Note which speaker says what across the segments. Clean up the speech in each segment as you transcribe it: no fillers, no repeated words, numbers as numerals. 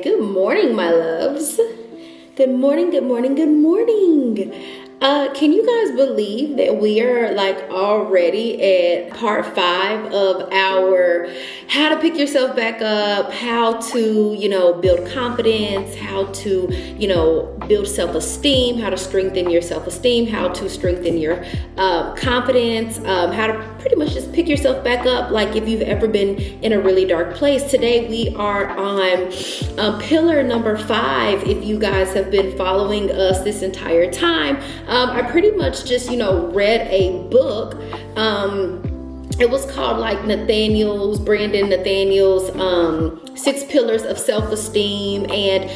Speaker 1: Good morning, my loves. Good morning, good morning, good morning. Can you guys believe that we are already at part 5 of our how to pick yourself back up, how to, build confidence, how to, build self-esteem, how to strengthen your self-esteem, how to strengthen your confidence, how to pretty much just pick yourself back up like if you've ever been in a really dark place. Today we are on pillar number 5. If you guys have been following us this entire time, I pretty much just, read a book. It was called Branden Nathaniel's 6 Pillars of Self-Esteem, and,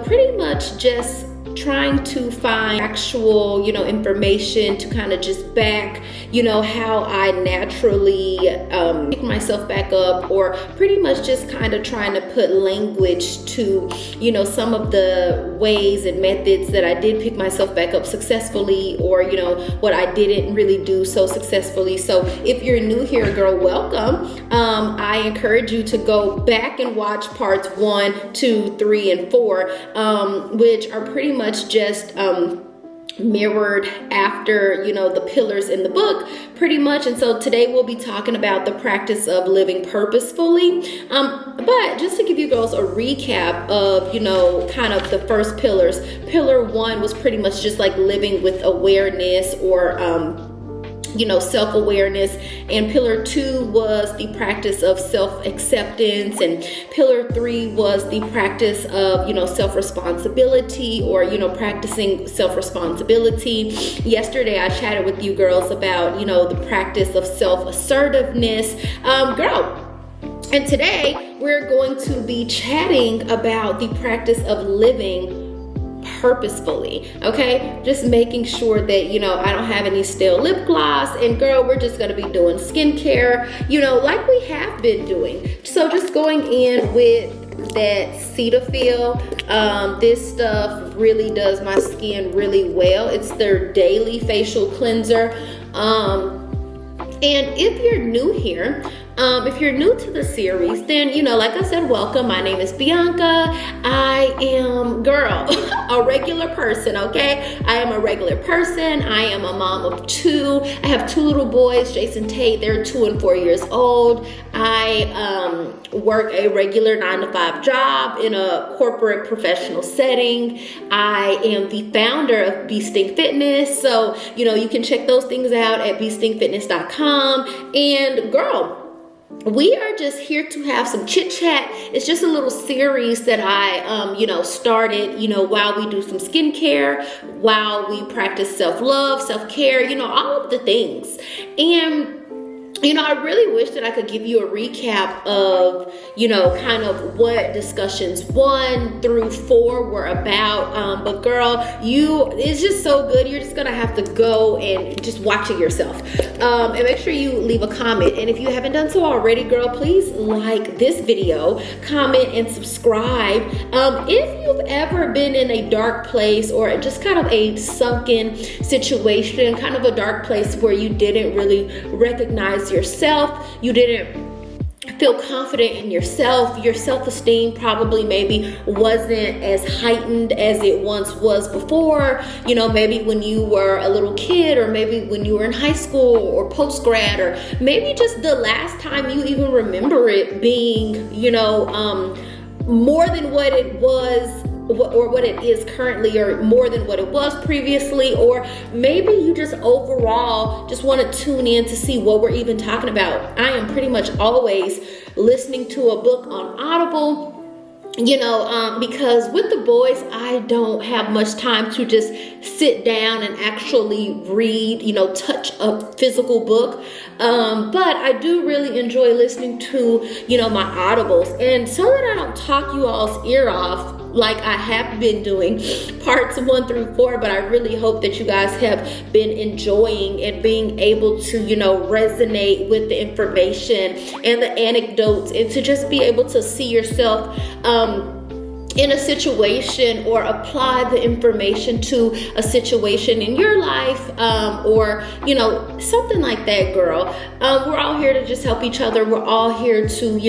Speaker 1: pretty much just trying to find actual, information to kind of just back, how I naturally pick myself back up, or pretty much just kind of trying to put language to, some of the ways and methods that I did pick myself back up successfully, or, what I didn't really do so successfully. So if you're new here, girl, welcome. I encourage you to go back and watch parts 1, 2, 3, and 4, which are pretty much just mirrored after the pillars in the book pretty much. And so today we'll be talking about the practice of living purposefully, but just to give you girls a recap of kind of the first pillars. Pillar 1 was pretty much just like living with awareness, or self-awareness, and pillar 2 was the practice of self-acceptance, and pillar 3 was the practice of self-responsibility, or practicing self-responsibility. Yesterday I chatted with you girls about the practice of self-assertiveness, and today we're going to be chatting about the practice of living purposefully. Okay, just making sure that I don't have any stale lip gloss, and girl, we're just going to be doing skincare like we have been doing. So just going in with that Cetaphil. This stuff really does my skin really well. It's their daily facial cleanser. And if you're new here, if you're new to the series, then, like I said, welcome. My name is Bianca. I am, a regular person, okay? I am a regular person. I am a mom of 2. I have 2 little boys, Jason Tate. They're 2 and 4 years old. I work a regular 9-to-5 job in a corporate professional setting. I am the founder of BeSting Fitness. So, you can check those things out at bestingfitness.com. And girl, we are just here to have some chit chat. It's just a little series that I, started, while we do some skincare, while we practice self-love, self-care, all of the things. And I really wish that I could give you a recap of, kind of what discussions 1 through 4 were about. But girl, it's just so good. You're just going to have to go and just watch it yourself. And make sure you leave a comment. And if you haven't done so already, girl, please like this video, comment, and subscribe. If you've ever been in a dark place, or just kind of a sunken situation, kind of a dark place where you didn't really recognize yourself, you didn't feel confident in yourself, your self-esteem probably maybe wasn't as heightened as it once was before, maybe when you were a little kid, or maybe when you were in high school or post-grad, or maybe just the last time you even remember it being, more than what it was, or what it is currently, or more than what it was previously, or maybe you just overall just want to tune in to see what we're even talking about. I am pretty much always listening to a book on Audible, because with the boys, I don't have much time to just sit down and actually read, touch a physical book. But I do really enjoy listening to, my audibles. And so that I don't talk you all's ear off like I have been doing parts 1 through 4, but I really hope that you guys have been enjoying and being able to, resonate with the information and the anecdotes, and to just be able to see yourself, in a situation or apply the information to a situation in your life, or something like that, girl. We're all here to just help each other. We're all here to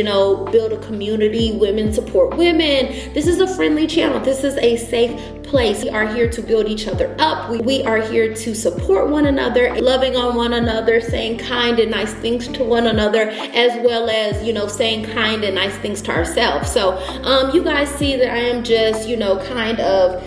Speaker 1: build a community. Women support women. This is a friendly channel. This is a safe place. We are here to build each other up. We are here to support one another, loving on one another, saying kind and nice things to one another, as well as saying kind and nice things to ourselves. So you guys see that I am just kind of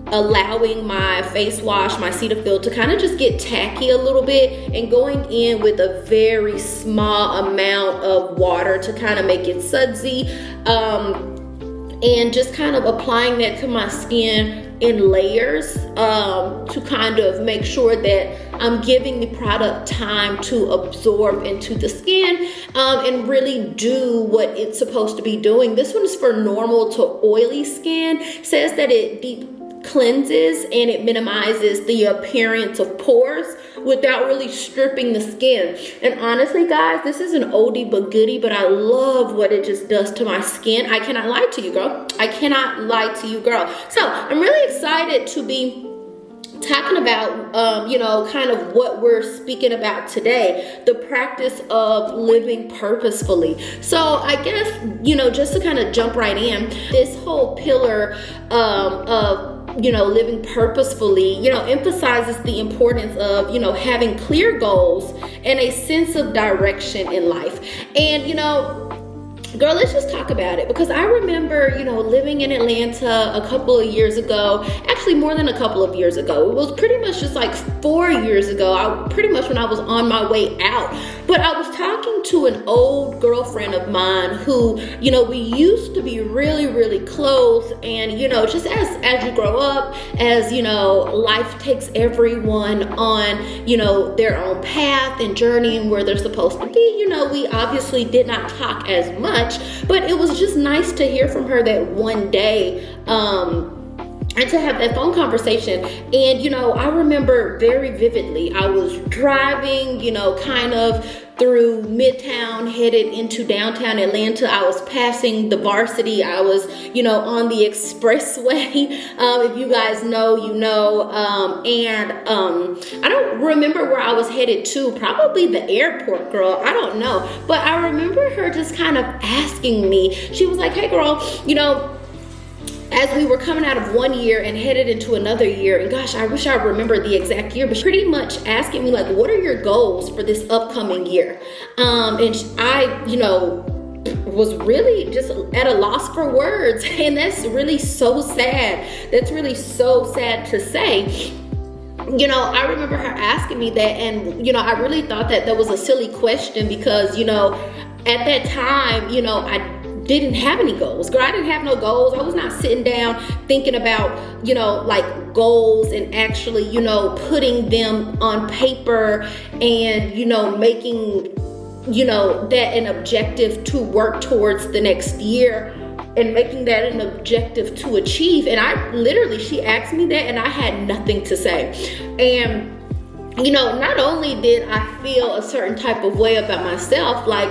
Speaker 1: allowing my face wash, my Cetaphil, to kind of just get tacky a little bit, and going in with a very small amount of water to kind of make it sudsy, and just kind of applying that to my skin in layers, to kind of make sure that I'm giving the product time to absorb into the skin, and really do what it's supposed to be doing. This one is for normal to oily skin. It says that it deep cleanses and it minimizes the appearance of pores without really stripping the skin. And honestly, guys, this is an oldie but goodie, but I love what it just does to my skin. I cannot lie to you, girl. I cannot lie to you, girl. So I'm really excited to be talking about, kind of what we're speaking about today, the practice of living purposefully. So I guess, just to kind of jump right in, this whole pillar of living purposefully, emphasizes the importance of, having clear goals and a sense of direction in life. And, girl, let's just talk about it, because I remember, living in Atlanta a couple of years ago, actually more than a couple of years ago. It was pretty much just like 4 years ago, pretty much when I was on my way out. But I was talking to an old girlfriend of mine who, we used to be really, really close. And, just as you grow up, as, life takes everyone on, their own path and journey and where they're supposed to be, we obviously did not talk as much. But it was just nice to hear from her that one day, and to have that phone conversation. And, I remember very vividly, I was driving, kind of through Midtown, headed into downtown Atlanta. I was passing the Varsity. I was, on the expressway. If you guys know, and I don't remember where I was headed to, probably the airport, girl. I don't know. But I remember her just kind of asking me, she was like, hey, girl, as we were coming out of one year and headed into another year, and gosh, I wish I remember the exact year, but pretty much asking me like, what are your goals for this upcoming year? And I, was really just at a loss for words. And that's really so sad. That's really so sad to say. I remember her asking me that, and, I really thought that was a silly question, because, at that time, I didn't have any goals. Girl, I didn't have no goals. I was not sitting down thinking about, like goals and actually, putting them on paper and, making, that an objective to work towards the next year, and making that an objective to achieve. And she asked me that, and I had nothing to say. And not only did I feel a certain type of way about myself, like,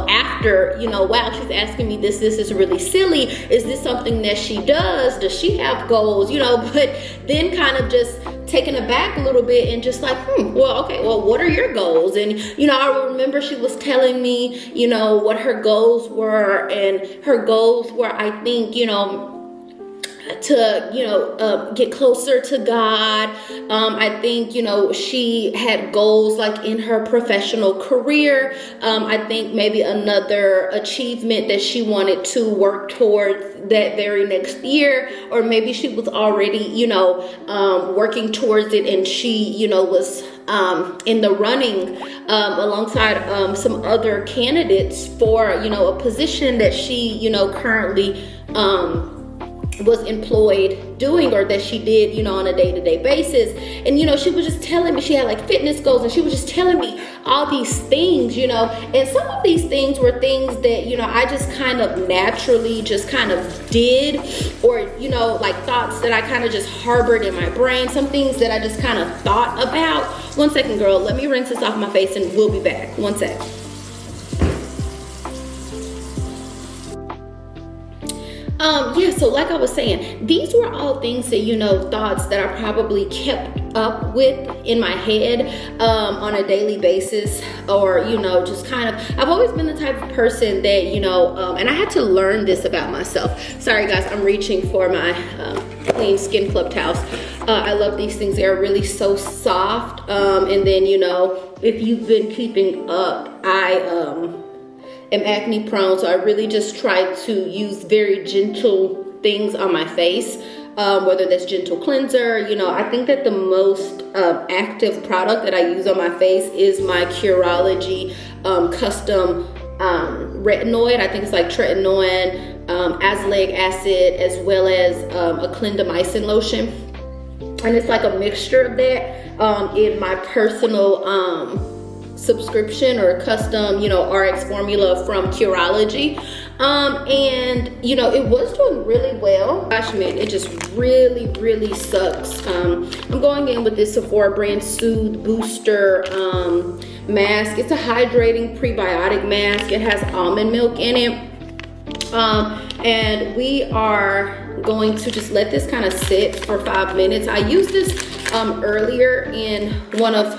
Speaker 1: after, wow, she's asking me this is really silly. Is this something that she does? Does she have goals? But then kind of just taken aback a little bit and just like, well, what are your goals? And, I remember she was telling me, what her goals were, and her goals were, I think, to get closer to God. I think, she had goals like in her professional career. I think maybe another achievement that she wanted to work towards that very next year, or maybe she was already, working towards it, and she, was in the running alongside some other candidates for, a position that she, currently was employed doing, or that she did, on a day-to-day basis. And, she was just telling me she had like fitness goals, and she was just telling me all these things, and some of these things were things that, I just kind of naturally just kind of did, or, like thoughts that I kind of just harbored in my brain, some things that I just kind of thought about. One second, girl, let me rinse this off my face and we'll be back. One sec. Yeah, so like I was saying, these were all things that, thoughts that I probably kept up with in my head on a daily basis, or, just kind of, I've always been the type of person that, and I had to learn this about myself. Sorry guys, I'm reaching for my clean Skin Club towels. I love these things. They're really so soft. And then, if you've been keeping up, I am acne prone, so I really just try to use very gentle things on my face, whether that's gentle cleanser. I think that the most active product that I use on my face is my Curology custom retinoid. I think it's like tretinoin, azelaic acid, as well as a clindamycin lotion, and it's like a mixture of that in my personal subscription or custom RX formula from Curology, and it was doing really well. Gosh man, it just really sucks. I'm going in with this Sephora brand Soothe Booster mask. It's a hydrating prebiotic mask. It has almond milk in it, and we are going to just let this kind of sit for 5 minutes. I used this earlier in one of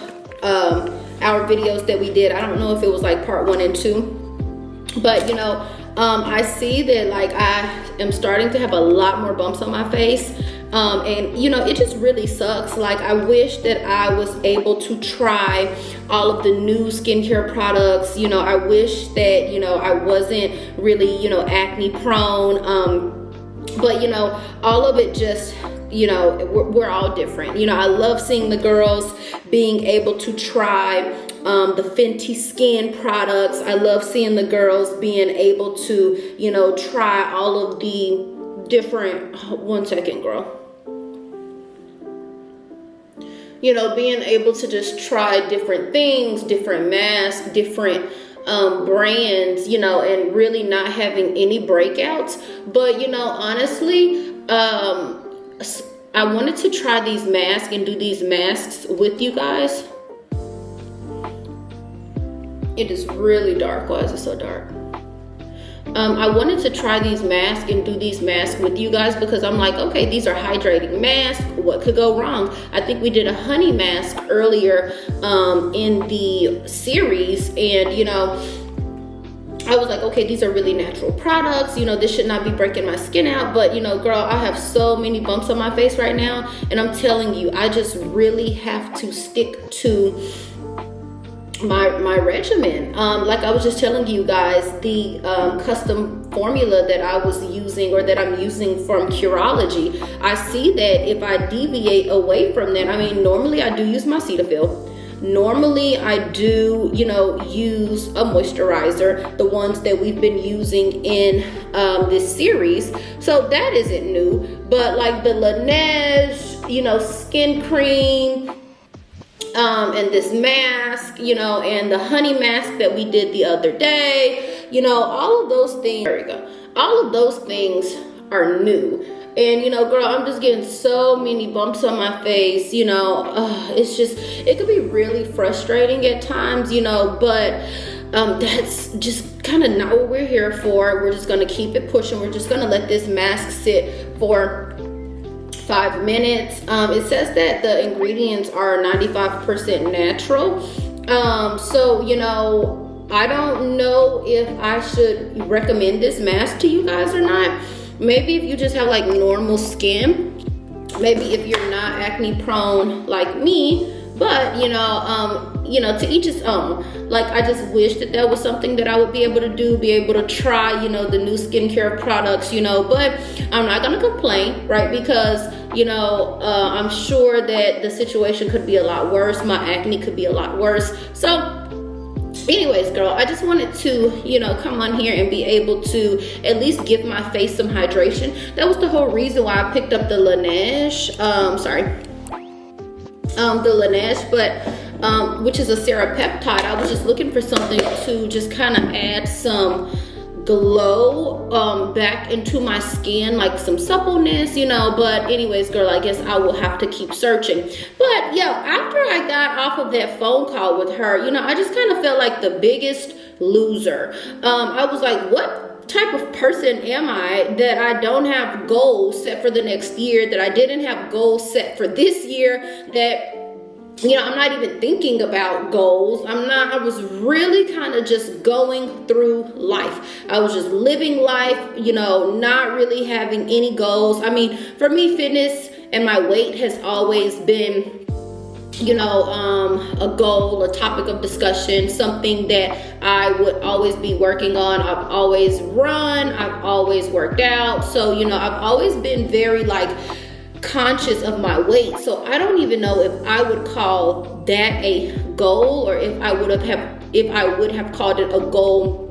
Speaker 1: our videos that we did. I don't know if it was like part 1 and 2, but I see that like I am starting to have a lot more bumps on my face, and it just really sucks. Like I wish that I was able to try all of the new skincare products. I wish that I wasn't really acne prone, but all of it just we're all different. I love seeing the girls being able to try the Fenty Skin products. I love seeing the girls being able to try all of the different, one second girl, being able to just try different things, different masks, different brands, and really not having any breakouts. But honestly, I wanted to try these masks and do these masks with you guys. It is really dark. Why is it so dark? I wanted to try these masks and do these masks with you guys because I'm like, okay, these are hydrating masks. What could go wrong? I think we did a honey mask earlier in the series, and I was like, okay, these are really natural products. This should not be breaking my skin out. But, girl, I have so many bumps on my face right now. And I'm telling you, I just really have to stick to my regimen. Like I was just telling you guys, the custom formula that I was using, or that I'm using from Curology, I see that if I deviate away from that, normally I do use my Cetaphil. Normally I do, use a moisturizer, the ones that we've been using in this series. So that isn't new, but like the Laneige, skin cream, and this mask, and the honey mask that we did the other day, all of those things, there we go. All of those things are new. And girl, I'm just getting so many bumps on my face. It's just, it could be really frustrating at times, but that's just kind of not what we're here for. We're just going to keep it pushing. We're just going to let this mask sit for 5 minutes. It says that the ingredients are 95% natural. So I don't know if I should recommend this mask to you guys or not. Maybe if you just have like normal skin, maybe if you're not acne prone like me, but to each his own. Like I just wish that was something that I would be able to do, be able to try, the new skincare products, but I'm not gonna complain, right? Because I'm sure that the situation could be a lot worse. My acne could be a lot worse. So anyways, girl, I just wanted to, come on here and be able to at least give my face some hydration. That was the whole reason why I picked up the Laneige, the Laneige, but which is a serapeptide. I was just looking for something to just kind of add some glow back into my skin, like some suppleness, but anyways, girl, I guess I will have to keep searching. But yeah, after I got off of that phone call with her, I just kind of felt like the biggest loser. I was like, what type of person am I that I don't have goals set for the next year, that I didn't have goals set for this year, that I'm not even thinking about goals. I was really kind of just going through life. I was just living life, not really having any goals. I mean, for me, fitness and my weight has always been, a goal, a topic of discussion, something that I would always be working on. I've always run, I've always worked out. So, I've always been very conscious of my weight. So I don't even know if I would call that a goal, or if I would have called it a goal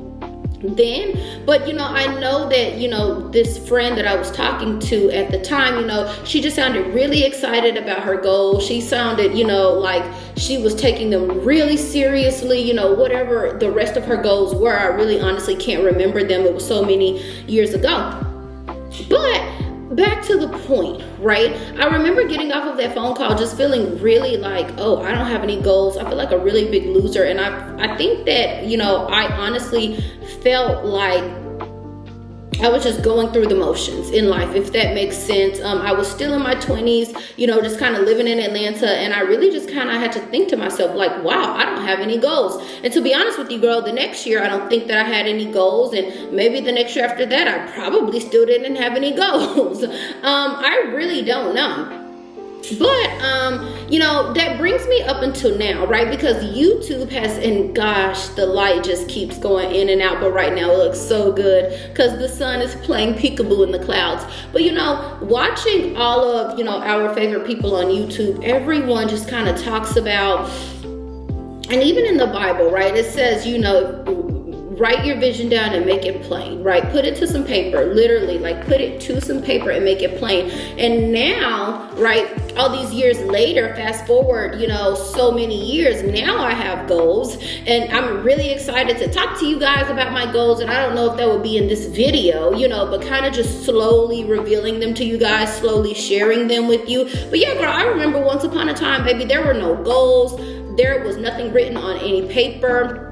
Speaker 1: then. But I know that this friend that I was talking to at the time, she just sounded really excited about her goals. She sounded like she was taking them really seriously. Whatever the rest of her goals were, I really honestly can't remember them. It was so many years ago. But back to the point, right? I remember getting off of that phone call just feeling really like, oh, I don't have any goals. I feel like a really big loser. And I think that, I honestly felt like I was just going through the motions in life, if that makes sense. I was still in my 20s, just kind of living in Atlanta. And I really just kind of had to think to myself, like, wow, I don't have any goals. And to be honest with you, girl, the next year, I don't think that I had any goals. And maybe the next year after that, I probably still didn't have any goals. I really don't know. But, that brings me up until now, right? Because YouTube has, and gosh, the light just keeps going in and out. But right now it looks so good because the sun is playing peekaboo in the clouds. But, watching all of, our favorite people on YouTube, everyone just kind of talks about, and even in the Bible, right? It says, write your vision down and make it plain, right? Put it to some paper, literally, put it to some paper and make it plain. And now, right, all these years later, fast forward, so many years, now I have goals, and I'm really excited to talk to you guys about my goals. And I don't know if that would be in this video, but kind of just slowly revealing them to you guys, slowly sharing them with you. But yeah, girl, I remember once upon a time, baby, there were no goals. There was nothing written on any paper.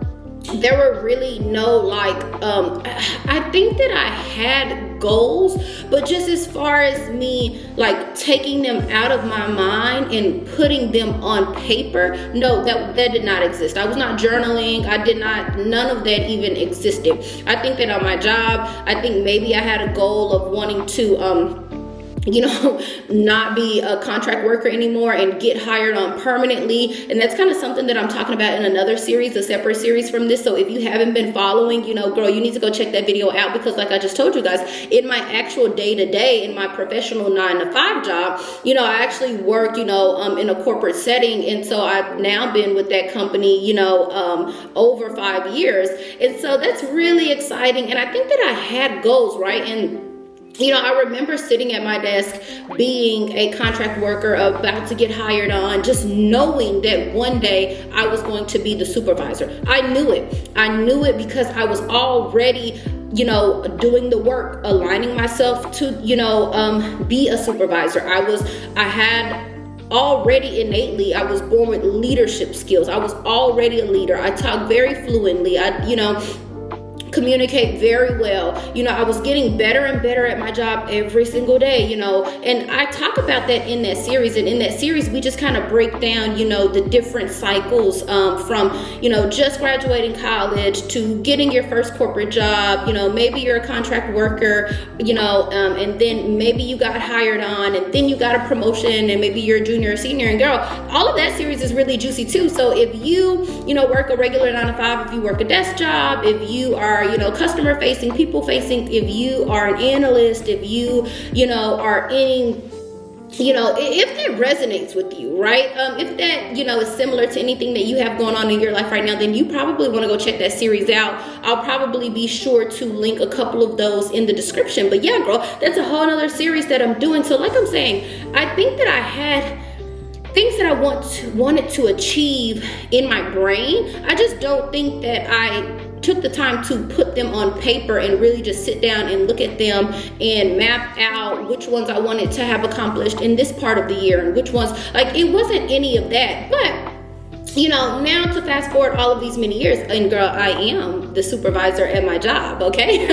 Speaker 1: There were really no I think that I had goals, but just as far as me taking them out of my mind and putting them on paper, no, that did not exist. I was not journaling. None of that even existed. I think that on my job, I think maybe I had a goal of wanting to not be a contract worker anymore and get hired on permanently. And that's kind of something that I'm talking about in another series, a separate series from this. So if you haven't been following, girl, you need to go check that video out, because like I just told you guys, in my actual day-to-day, in my professional 9-to-5 job, I actually work, in a corporate setting. And so I've now been with that company, over 5 years. And so that's really exciting. And I think that I had goals, right? And I remember sitting at my desk being a contract worker about to get hired on, just knowing that one day I was going to be the supervisor. I knew it because I was already, doing the work, aligning myself to, be a supervisor. I had already innately, I was born with leadership skills. I was already a leader. I talk very fluently. Communicate very well. I was getting better and better at my job every single day, and I talk about that in that series. And in that series, we just kind of break down, the different cycles from, just graduating college to getting your first corporate job. Maybe you're a contract worker, and then maybe you got hired on, and then you got a promotion, and maybe you're a junior or senior. And girl, all of that series is really juicy too. So if you, work a regular 9-to-5, if you work a desk job, if you are, customer facing, people facing, if you are an analyst, if you, are in, if that resonates with you, right? If that, is similar to anything that you have going on in your life right now, then you probably want to go check that series out. I'll probably be sure to link a couple of those in the description. But yeah, girl, that's a whole nother series that I'm doing. So like I'm saying, I think that I had things that I wanted to achieve in my brain. I just don't think that I took the time to put them on paper and really just sit down and look at them and map out which ones I wanted to have accomplished in this part of the year and which ones, it wasn't any of that. But now to fast forward all of these many years, and girl, I am the supervisor at my job, okay?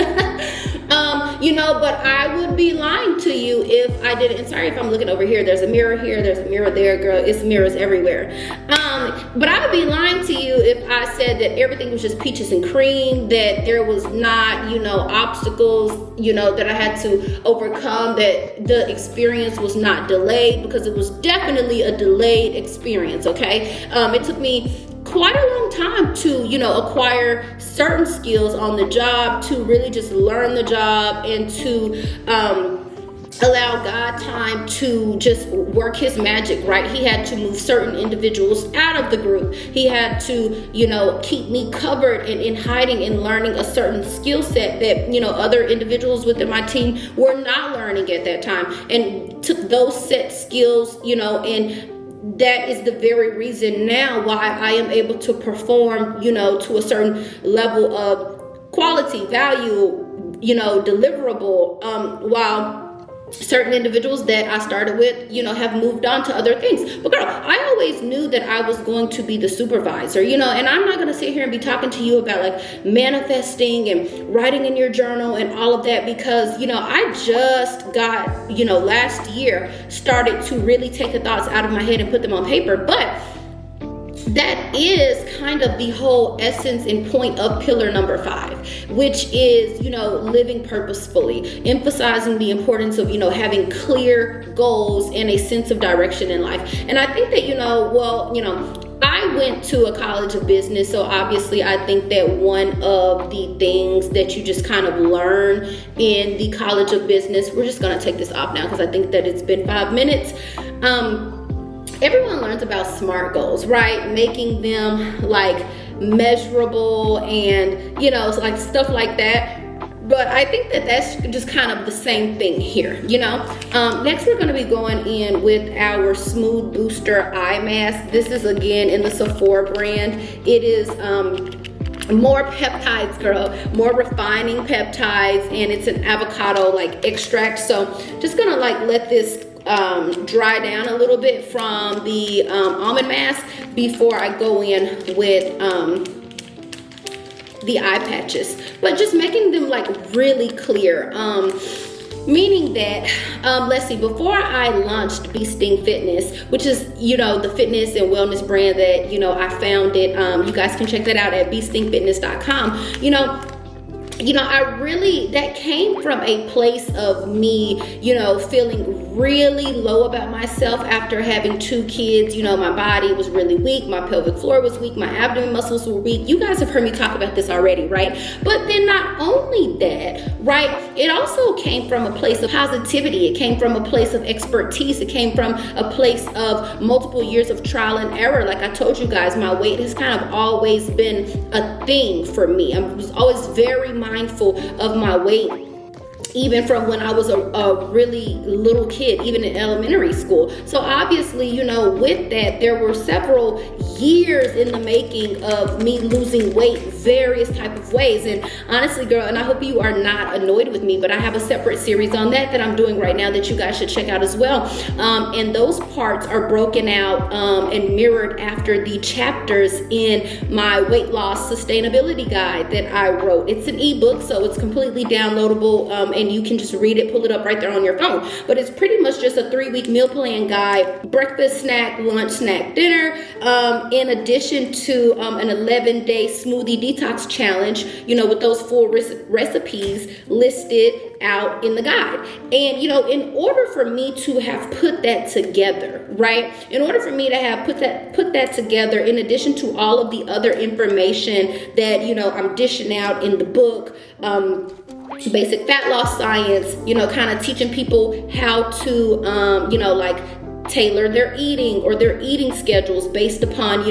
Speaker 1: But I would be lying to you if I didn't. And sorry if I'm looking over here. There's a mirror here. There's a mirror there, girl. It's mirrors everywhere. But I would be lying to you if I said that everything was just peaches and cream, that there was not, obstacles, that I had to overcome, that the experience was not delayed, because it was definitely a delayed experience, okay? It took me quite a long time to, acquire certain skills on the job, to really just learn the job, and to allow God time to just work his magic, right? He had to move certain individuals out of the group. He had to, keep me covered and in hiding and learning a certain skill set that, other individuals within my team were not learning at that time, and took those set skills, and that is the very reason now why I am able to perform, to a certain level of quality, value, deliverable, while certain individuals that I started with, have moved on to other things. But girl, I always knew that I was going to be the supervisor, and I'm not going to sit here and be talking to you about like manifesting and writing in your journal and all of that, because, I just got, last year started to really take the thoughts out of my head and put them on paper. But that is kind of the whole essence and point of pillar number 5, which is, living purposefully, emphasizing the importance of, having clear goals and a sense of direction in life. And I think that, I went to a college of business, so obviously I think that one of the things that you just kind of learn in the college of business, we're just going to take this off now because I think that it's been 5 minutes. Everyone learns about SMART goals, right? Making them like measurable and, like stuff like that. But I think that that's just kind of the same thing here, Next, we're going to be going in with our Smooth Booster Eye Mask. This is again in the Sephora brand. It is more peptides, girl, more refining peptides, and it's an avocado like extract. So just gonna like let this dry down a little bit from the almond mask before I go in with the eye patches, but just making them like really clear, meaning that let's see, before I launched Sting Fitness, which is the fitness and wellness brand that I founded, you guys can check that out at bestingfitness.com. I really, that came from a place of me, feeling really low about myself after having 2 kids. My body was really weak. My pelvic floor was weak. My abdomen muscles were weak. You guys have heard me talk about this already, right? But then not only that, right, it also came from a place of positivity. It came from a place of expertise. It came from a place of multiple years of trial and error. Like I told you guys, my weight has kind of always been a thing for me. I was always very mindful of my weight, even from when I was a really little kid, even in elementary school. So obviously, with that, there were several years in the making of me losing weight various type of ways. And honestly, girl, and I hope you are not annoyed with me, but I have a separate series on that I'm doing right now that you guys should check out as well. And those parts are broken out and mirrored after the chapters in my weight loss sustainability guide that I wrote. It's an ebook, so it's completely downloadable, and you can just read it, pull it up right there on your phone. But it's pretty much just a 3-week meal plan guide, breakfast, snack, lunch, snack, dinner, in addition to an 11-day smoothie detox challenge, with those full recipes listed out in the guide. And, in order for me to have put that together, right? In order for me to have put that together, in addition to all of the other information that, I'm dishing out in the book, basic fat loss science, kind of teaching people how to, tailor their eating or their eating schedules based upon,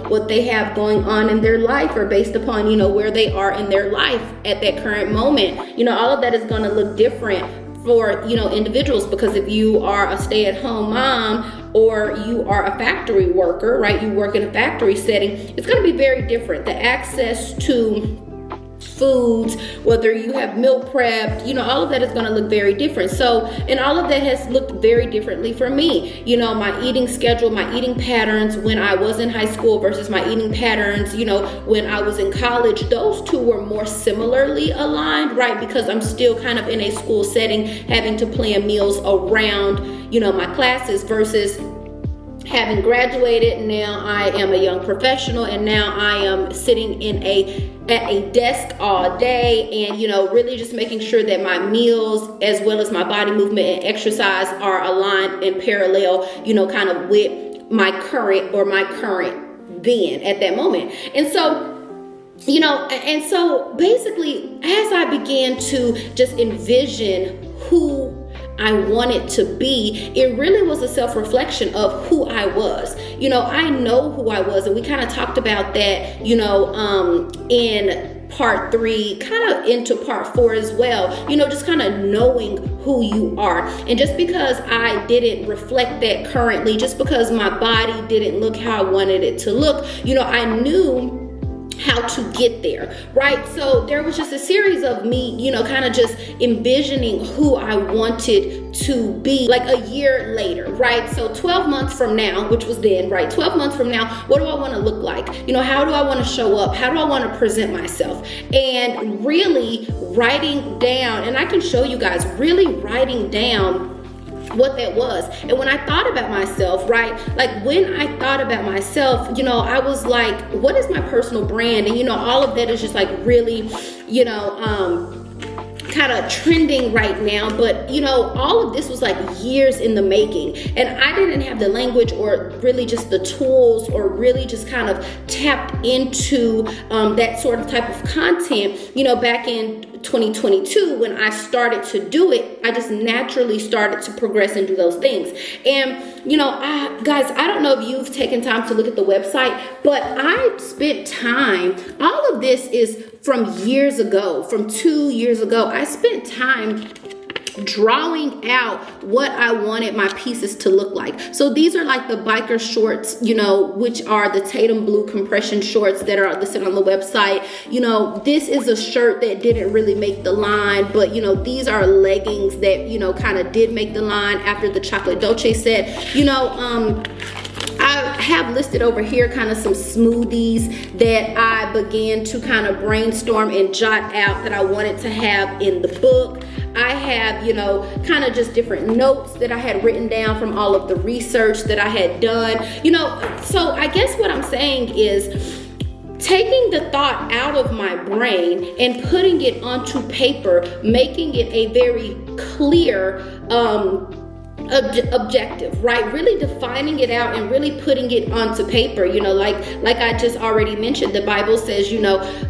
Speaker 1: what they have going on in their life, or based upon, where they are in their life at that current moment. All of that is going to look different for, individuals, because if you are a stay-at-home mom or you are a factory worker, right, you work in a factory setting, it's going to be very different. The access to foods, whether you have meal prepped, all of that is going to look very different. So, and all of that has looked very differently for me. My eating schedule, my eating patterns when I was in high school versus my eating patterns, when I was in college, those two were more similarly aligned, right? Because I'm still kind of in a school setting, having to plan meals around, my classes versus having graduated. Now I am a young professional, and now I am sitting at a desk all day, and really just making sure that my meals as well as my body movement and exercise are aligned and parallel, kind of with my current being at that moment. And so basically, as I began to just envision who I wanted to be, it really was a self-reflection of who I was. I know who I was, and we kind of talked about that, in part 3, kind of into part 4 as well, just kind of knowing who you are. And just because I didn't reflect that currently, just because my body didn't look how I wanted it to look, I knew how to get there, right? So there was just a series of me, kind of just envisioning who I wanted to be like a year later, right? So 12 months from now, which was then, right? 12 months from now, what do I want to look like? How do I want to show up? How do I want to present myself? And really writing down, and I can show you guys, really writing down what that was. And when I thought about myself, right, like when I thought about myself, I was like, what is my personal brand? And all of that is just like really, kind of trending right now. But all of this was like years in the making, and I didn't have the language or really just the tools or really just kind of tapped into that sort of type of content, back in 2022 when I started to do it. I just naturally started to progress and do those things. And guys, I don't know if you've taken time to look at the website, but I spent time, all of this is from years ago, from 2 years ago. I spent time drawing out what I wanted my pieces to look like. So these are like the biker shorts, which are the Tatum blue compression shorts that are listed on the website. This is a shirt that didn't really make the line, but these are leggings that, kind of did make the line after the chocolate dolce set. I have listed over here kind of some smoothies that I began to kind of brainstorm and jot out that I wanted to have in the book. I have, kind of just different notes that I had written down from all of the research that I had done, so I guess what I'm saying is taking the thought out of my brain and putting it onto paper, making it a very clear, objective, right? Really defining it out and really putting it onto paper. Like I just already mentioned, the Bible says,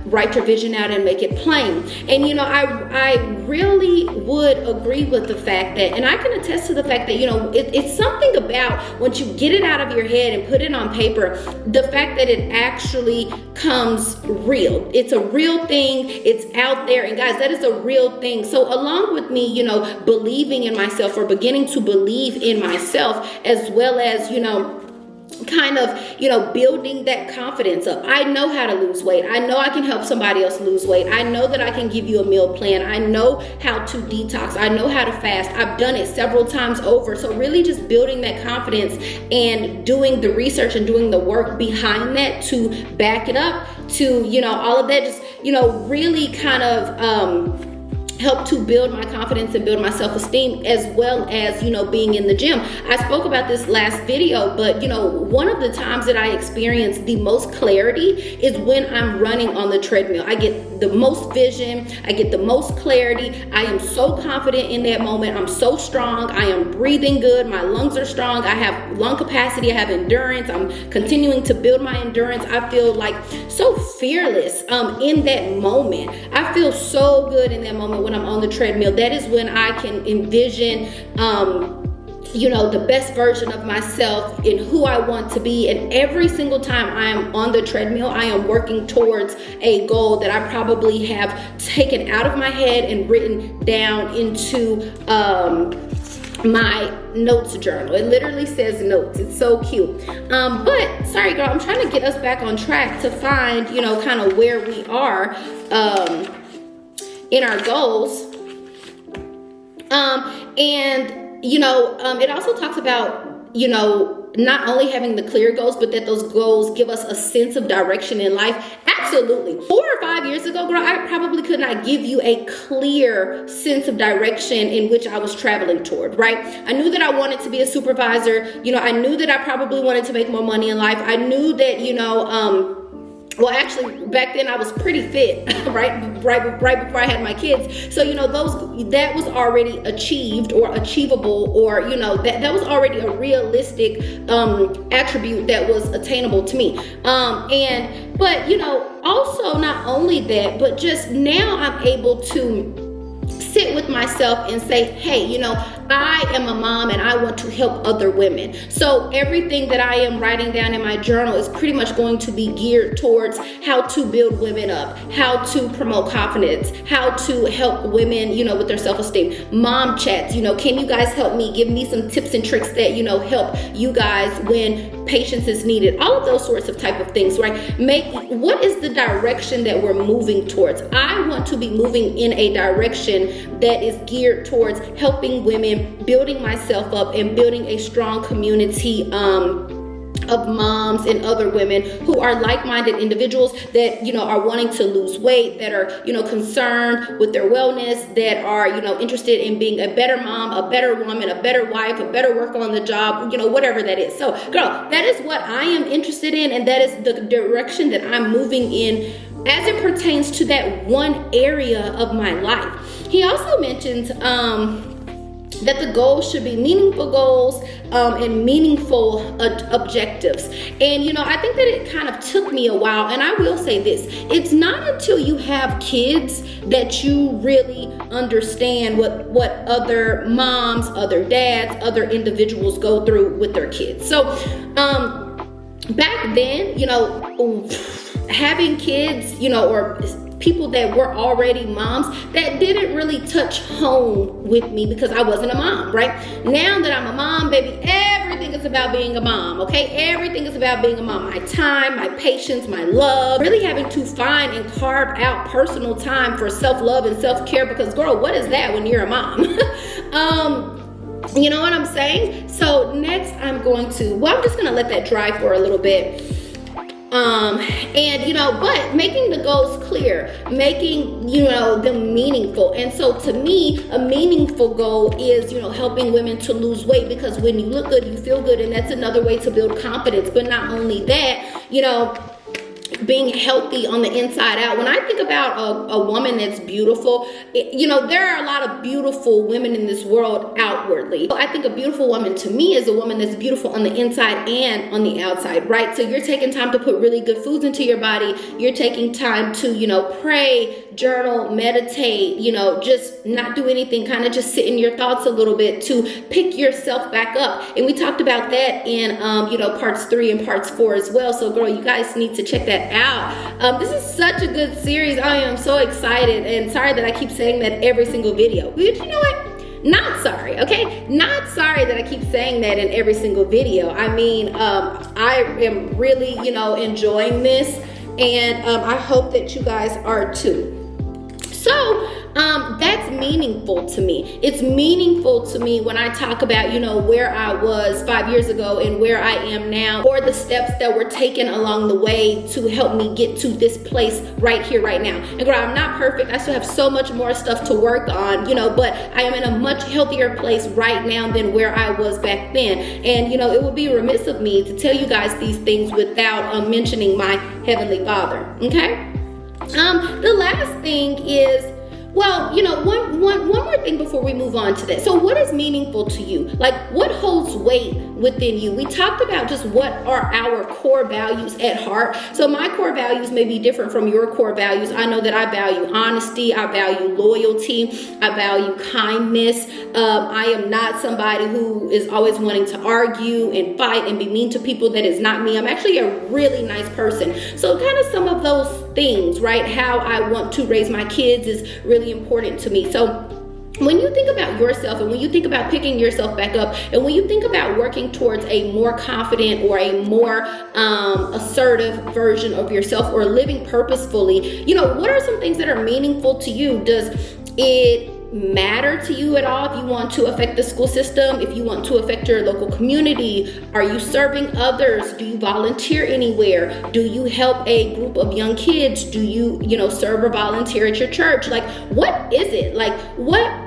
Speaker 1: write your vision out and make it plain. And I really would agree with the fact that, and I can attest to the fact that it's something about once you get it out of your head and put it on paper, the fact that it actually comes real. It's a real thing. It's out there, and guys, that is a real thing. So along with me, believing in myself or beginning to believe in myself, as well as kind of building that confidence up. I know how to lose weight. I know I can help somebody else lose weight. I know that I can give you a meal plan. I know how to detox. I know how to fast. I've done it several times over. So really just building that confidence and doing the research and doing the work behind that to back it up, to all of that, just really kind of help to build my confidence and build my self-esteem, as well as being in the gym. I spoke about this last video, but one of the times that I experience the most clarity is when I'm running on the treadmill. I get the most vision, I get the most clarity. I am so confident in that moment. I'm so strong. I am breathing good. My lungs are strong. I have lung capacity. I have endurance. I'm continuing to build my endurance. I feel like so fearless in that moment. I feel so good in that moment when I'm on the treadmill. That is when I can envision the best version of myself and who I want to be. And every single time I am on the treadmill, I am working towards a goal that I probably have taken out of my head and written down into my notes journal. It literally says notes. It's so cute. But sorry, girl, I'm trying to get us back on track to find, kind of where we are in our goals. It also talks about, not only having the clear goals, but that those goals give us a sense of direction in life. Absolutely. 4 or 5 years ago, girl, I probably could not give you a clear sense of direction in which I was traveling toward, right? I knew that I wanted to be a supervisor. I knew that I probably wanted to make more money in life. I knew that, well, actually, back then I was pretty fit, right before I had my kids. So, that was already achieved or achievable, or, that was already a realistic attribute that was attainable to me. But also not only that, but just now I'm able to sit with myself and say, hey, I am a mom and I want to help other women. So everything that I am writing down in my journal is pretty much going to be geared towards how to build women up, how to promote confidence, how to help women, with their self-esteem. Mom chats, can you guys help me? Give me some tips and tricks that, help you guys when patience is needed. All of those sorts of type of things, right? What is the direction that we're moving towards? I want to be moving in a direction that is geared towards helping women, building myself up, and building a strong community of moms and other women who are like-minded individuals that are wanting to lose weight, that are concerned with their wellness, that are interested in being a better mom, a better woman, a better wife, a better worker on the job, whatever that is. So girl, that is what I am interested in, and that is the direction that I'm moving in as it pertains to that one area of my life. He also mentions that the goals should be meaningful goals and meaningful objectives. And I think that it kind of took me a while, and I will say this, it's not until you have kids that you really understand what other moms, other dads, other individuals go through with their kids. So back then, having kids, or people that were already moms, that didn't really touch home with me because I wasn't a mom, right? Now that I'm a mom, baby, everything is about being a mom, okay? Everything is about being a mom. My time, my patience, my love, really having to find and carve out personal time for self-love and self-care, because girl, what is that when you're a mom? You know what I'm saying? So next I'm just gonna let that dry for a little bit. But making the goals clear, making, them meaningful. And so to me, a meaningful goal is, helping women to lose weight, because when you look good, you feel good. And that's another way to build confidence. But not only that, being healthy on the inside out. When I think about a woman that's beautiful, there are a lot of beautiful women in this world outwardly. So I think a beautiful woman to me is a woman that's beautiful on the inside and on the outside, right? So you're taking time to put really good foods into your body. You're taking time to, pray, journal, meditate, just not do anything, kind of just sit in your thoughts a little bit to pick yourself back up. And we talked about that in, parts 3 and parts 4 as well. So girl, you guys need to check that out. This is such a good series. I am so excited, and sorry that I keep saying that every single video. But you know what? Not sorry, okay? Not sorry that I keep saying that in every single video. I mean, I am really, enjoying this, and I hope that you guys are too. So that's meaningful to me. It's meaningful to me when I talk about, where I was 5 years ago and where I am now, or the steps that were taken along the way to help me get to this place right here, right now. And girl, I'm not perfect. I still have so much more stuff to work on, but I am in a much healthier place right now than where I was back then. And, it would be remiss of me to tell you guys these things without mentioning my Heavenly Father, okay? The last thing is, one more thing before we move on to that. So what is meaningful to you? Like, what holds weight within you? We talked about just what are our core values at heart. So my core values may be different from your core values. I know that I value honesty. I value loyalty. I value kindness. I am not somebody who is always wanting to argue and fight and be mean to people. That is not me. I'm actually a really nice person. So kind of some of those things, right? How I want to raise my kids is really important to me. So when you think about yourself, and when you think about picking yourself back up, and when you think about working towards a more confident or a more assertive version of yourself, or living purposefully, what are some things that are meaningful to you? Does it matter to you at all if you want to affect the school system, if you want to affect your local community? Are you serving others? Do you volunteer anywhere? Do you help a group of young kids? Do you serve or volunteer at your church? Like, what is it? Like, what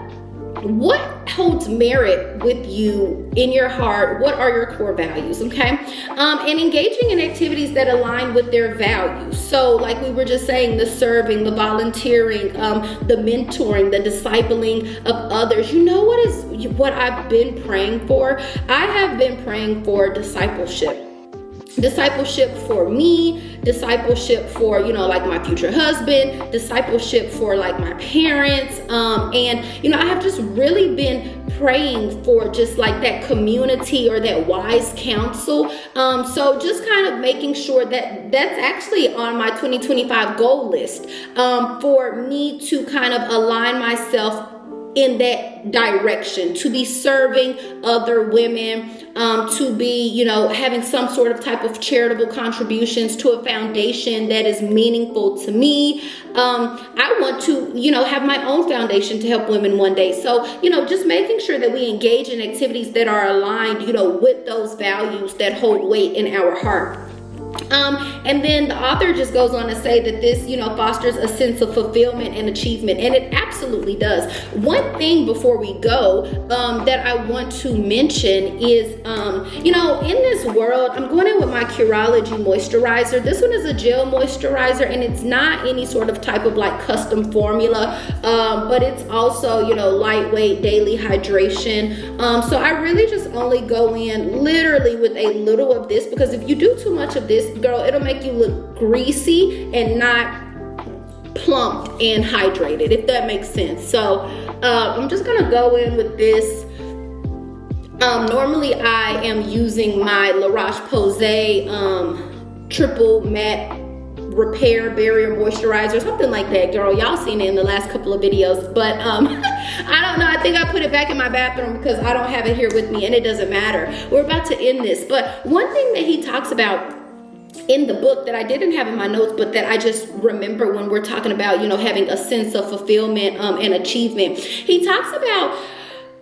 Speaker 1: holds merit with you in your heart? What are your core values? Okay. And engaging in activities that align with their values. So like we were just saying, the serving, the volunteering, the mentoring, the discipling of others. What I've been praying for? I have been praying for discipleship for me, discipleship for, like my future husband, discipleship for like my parents. And I have just really been praying for just like that community or that wise counsel. So just kind of making sure that that's actually on my 2025 goal list, for me to kind of align myself in that direction, to be serving other women, to be, having some sort of type of charitable contributions to a foundation that is meaningful to me. I want to, have my own foundation to help women one day. So, just making sure that we engage in activities that are aligned, with those values that hold weight in our heart. And then the author just goes on to say that this, fosters a sense of fulfillment and achievement. And it absolutely does. One thing before we go, that I want to mention is, in this world, I'm going in with my Curology moisturizer. This one is a gel moisturizer, and it's not any sort of type of like custom formula, but it's also, lightweight daily hydration. So I really just only go in literally with a little of this, because if you do too much of this, girl, it'll make you look greasy and not plump and hydrated, if that makes sense. So I'm just gonna go in with this. Normally I am using my La Roche-Posay triple matte repair barrier moisturizer, something like that, girl. Y'all seen it in the last couple of videos, but I don't know, I think I put it back in my bathroom because I don't have it here with me, and it doesn't matter. We're about to end this, but one thing that he talks about in the book that I didn't have in my notes, but that I just remember when we're talking about, having a sense of fulfillment and achievement, he talks about,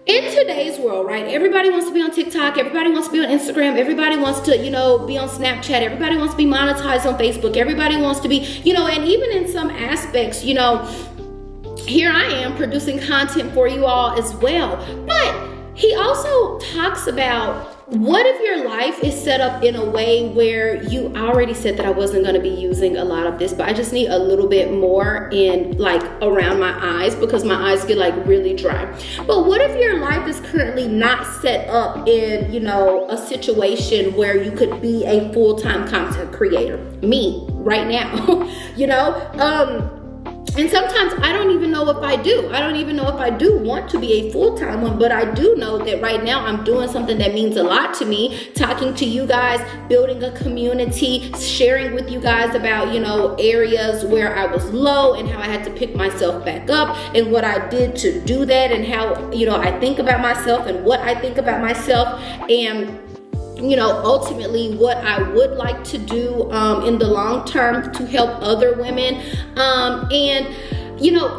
Speaker 1: in today's world, right? Everybody wants to be on TikTok. Everybody wants to be on Instagram. Everybody wants to, be on Snapchat. Everybody wants to be monetized on Facebook. Everybody wants to be, and even in some aspects, here I am producing content for you all as well. But he also talks about, what if your life is set up in a way where you already said that I wasn't going to be using a lot of this, but I just need a little bit more in like around my eyes, because my eyes get like really dry. But what if your life is currently not set up in, a situation where you could be a full-time content creator? Me right now, and sometimes I don't even know if I do. I don't even know if I do want to be a full-time one, but I do know that right now I'm doing something that means a lot to me, talking to you guys, building a community, sharing with you guys about, areas where I was low and how I had to pick myself back up, and what I did to do that, and how, I think about myself and what I think about myself, and ultimately what I would like to do in the long term to help other women, and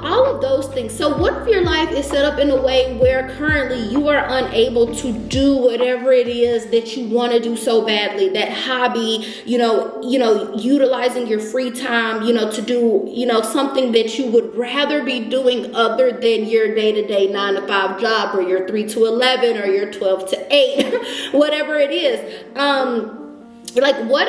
Speaker 1: all of those things. So what if your life is set up in a way where currently you are unable to do whatever it is that you want to do so badly, that hobby, utilizing your free time, to do, something that you would rather be doing other than your day-to-day 9-to-5 job, or your 3 to 11, or your 12 to 8, whatever it is. Like what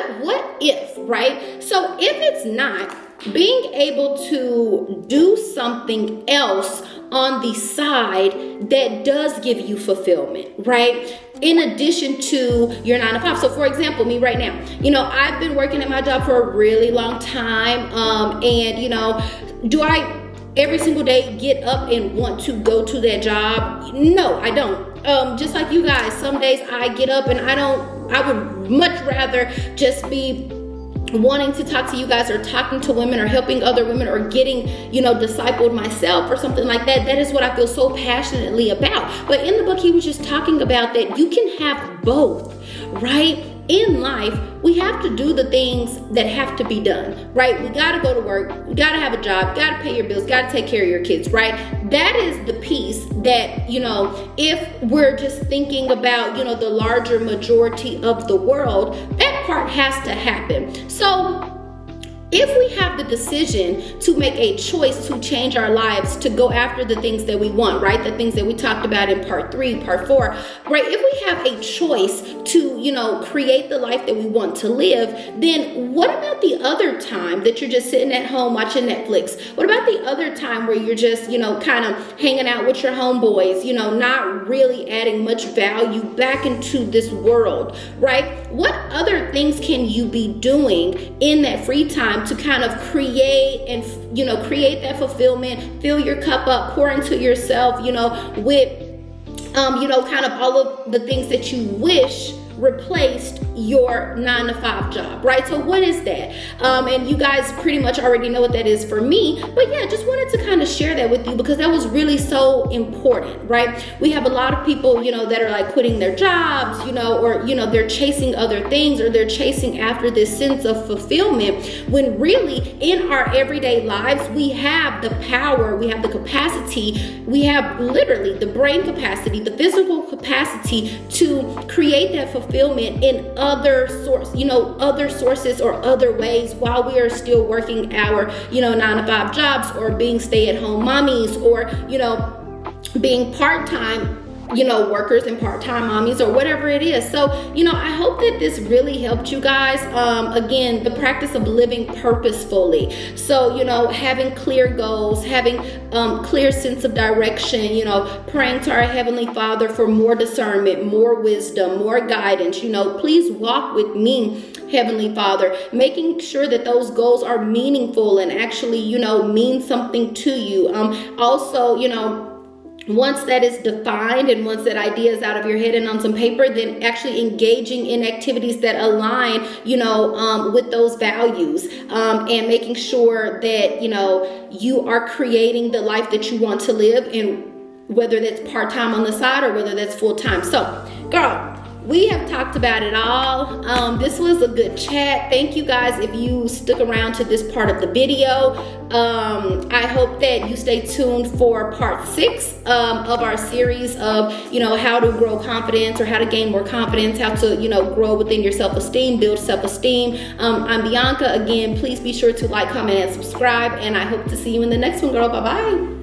Speaker 1: if, right? So if it's not, being able to do something else on the side that does give you fulfillment, right? In addition to your 9-to-5. So for example, me right now, I've been working at my job for a really long time. And do I every single day get up and want to go to that job? No, I don't. Just like you guys, some days I get up and I would much rather just be wanting to talk to you guys, or talking to women, or helping other women, or getting, discipled myself or something like that. That is what I feel so passionately about. But in the book, he was just talking about that you can have both, right? In life, we have to do the things that have to be done, right? We got to go to work. You got to have a job, got to pay your bills, got to take care of your kids, right? That is the piece that, if we're just thinking about, the larger majority of the world, that part has to happen. So if we have the decision to make a choice to change our lives, to go after the things that we want, right? The things that we talked about in part 3, part 4, right? If we have a choice to, create the life that we want to live, then what about the other time that you're just sitting at home watching Netflix? What about the other time where you're just, kind of hanging out with your homeboys, not really adding much value back into this world, right? What other things can you be doing in that free time to kind of create and, create that fulfillment, fill your cup up, pour into yourself, with, kind of all of the things that you wish replaced your 9-to-5 job, right? So what is that? And you guys pretty much already know what that is for me, but yeah, just wanted to kind of share that with you because that was really so important, right? We have a lot of people, that are like quitting their jobs, or, they're chasing other things, or they're chasing after this sense of fulfillment, when really in our everyday lives, we have the power, we have the capacity, we have literally the brain capacity, the physical capacity to create that fulfillment in other sources or other ways while we are still working our 9-to-5 jobs, or being stay-at-home mommies, or being part-time workers and part-time mommies, or whatever it is. So, I hope that this really helped you guys. Again, the practice of living purposefully. So, having clear goals, having clear sense of direction, praying to our Heavenly Father for more discernment, more wisdom, more guidance. Please walk with me, Heavenly Father, making sure that those goals are meaningful and actually, mean something to you. Also, once that is defined and once that idea is out of your head and on some paper, then actually engaging in activities that align, with those values, and making sure that, you are creating the life that you want to live, and whether that's part-time on the side or whether that's full-time. So, girl, we have talked about it all. This was a good chat. Thank you guys if you stuck around to this part of the video. I hope that you stay tuned for part 6 of our series of, how to grow confidence, or how to gain more confidence, how to, grow within your self-esteem, build self-esteem. I'm Bianca. Again, please be sure to like, comment, and subscribe. And I hope to see you in the next one, girl. Bye-bye.